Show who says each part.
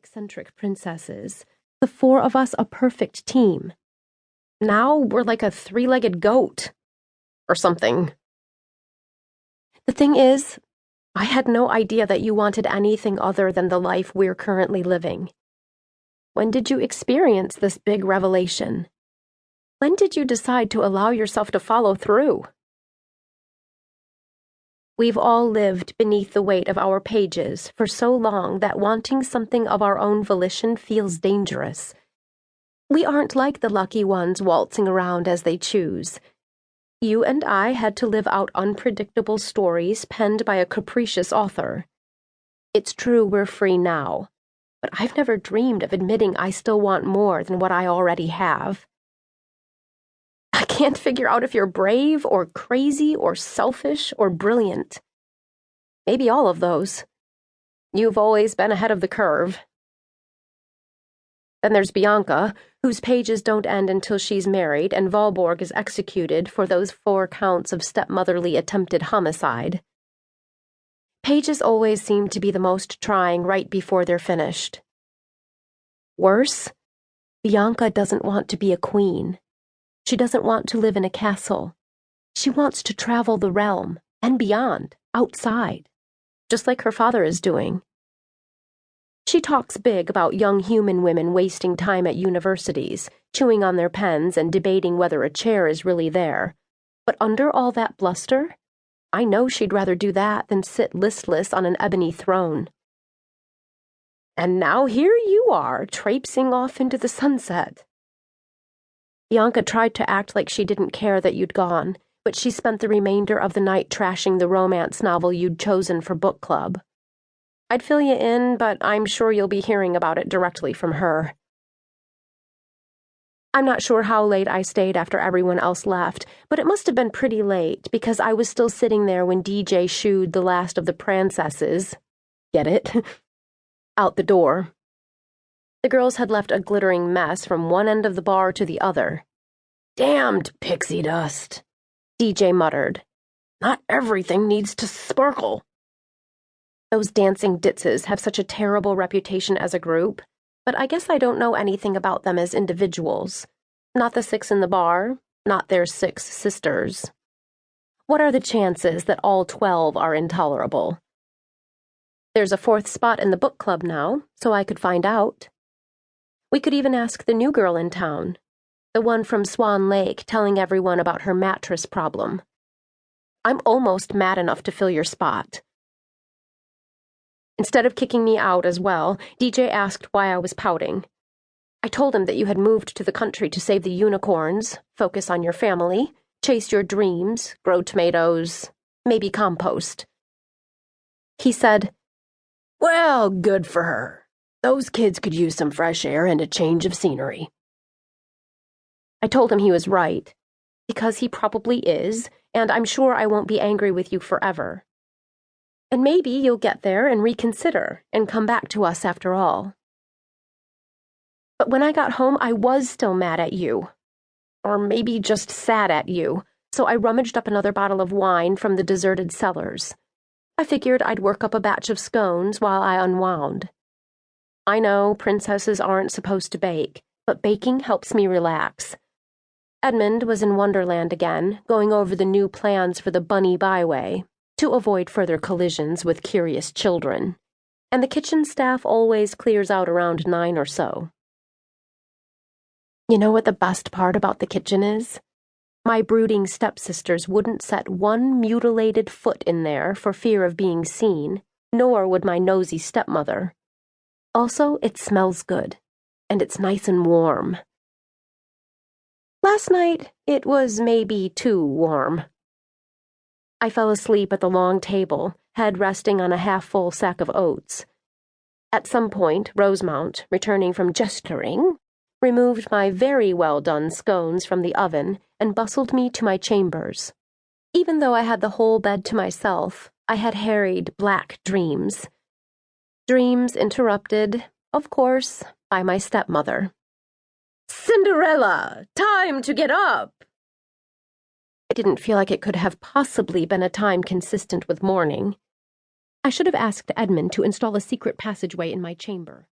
Speaker 1: eccentric princesses, the four of us a perfect team. Now we're like a three-legged goat. Or something. The thing is, I had no idea that you wanted anything other than the life we're currently living. When did you experience this big revelation? When did you decide to allow yourself to follow through? We've all lived beneath the weight of our pages for so long that wanting something of our own volition feels dangerous. We aren't like the lucky ones waltzing around as they choose. You and I had to live out unpredictable stories penned by a capricious author. It's true we're free now, but I've never dreamed of admitting I still want more than what I already have. I can't figure out if you're brave or crazy or selfish or brilliant. Maybe all of those. You've always been ahead of the curve. Then there's Bianca, whose pages don't end until she's married and Valborg is executed for those 4 counts of stepmotherly attempted homicide. Pages always seem to be the most trying right before they're finished. Worse, Bianca doesn't want to be a queen. She doesn't want to live in a castle. She wants to travel the realm, and beyond, outside, just like her father is doing. She talks big about young human women wasting time at universities, chewing on their pens and debating whether a chair is really there. But under all that bluster, I know she'd rather do that than sit listless on an ebony throne. And now here you are, traipsing off into the sunset. Bianca tried to act like she didn't care that you'd gone, but she spent the remainder of the night trashing the romance novel you'd chosen for book club. I'd fill you in, but I'm sure you'll be hearing about it directly from her. I'm not sure how late I stayed after everyone else left, but it must have been pretty late because I was still sitting there when DJ shooed the last of the prancesses, get it, out the door. The girls had left a glittering mess from one end of the bar to the other. "Damned pixie dust," DJ muttered. "Not everything needs to sparkle." Those dancing ditzes have such a terrible reputation as a group, but I guess I don't know anything about them as individuals. Not the 6 in the bar, not their 6 sisters. What are the chances that all 12 are intolerable? There's a 4th spot in the book club now, so I could find out. We could even ask the new girl in town, the one from Swan Lake telling everyone about her mattress problem. I'm almost mad enough to fill your spot. Instead of kicking me out as well, DJ asked why I was pouting. I told him that you had moved to the country to save the unicorns, focus on your family, chase your dreams, grow tomatoes, maybe compost. He said, "Well, good for her. Those kids could use some fresh air and a change of scenery." I told him he was right, because he probably is, and I'm sure I won't be angry with you forever. And maybe you'll get there and reconsider and come back to us after all. But when I got home, I was still mad at you. Or maybe just sad at you, so I rummaged up another bottle of wine from the deserted cellars. I figured I'd work up a batch of scones while I unwound. I know princesses aren't supposed to bake, but baking helps me relax. Edmund was in Wonderland again, going over the new plans for the Bunny Byway, to avoid further collisions with curious children, and the kitchen staff always clears out around 9 or so. You know what the best part about the kitchen is? My brooding stepsisters wouldn't set one mutilated foot in there for fear of being seen, nor would my nosy stepmother. Also, it smells good, and it's nice and warm. Last night, it was maybe too warm. I fell asleep at the long table, head resting on a half-full sack of oats. At some point, Rosemount, returning from gesturing, removed my very well-done scones from the oven and bustled me to my chambers. Even though I had the whole bed to myself, I had harried black dreams. Dreams interrupted, of course, by my stepmother. "Cinderella, time to get up!" I didn't feel like it could have possibly been a time consistent with mourning. I should have asked Edmund to install a secret passageway in my chamber.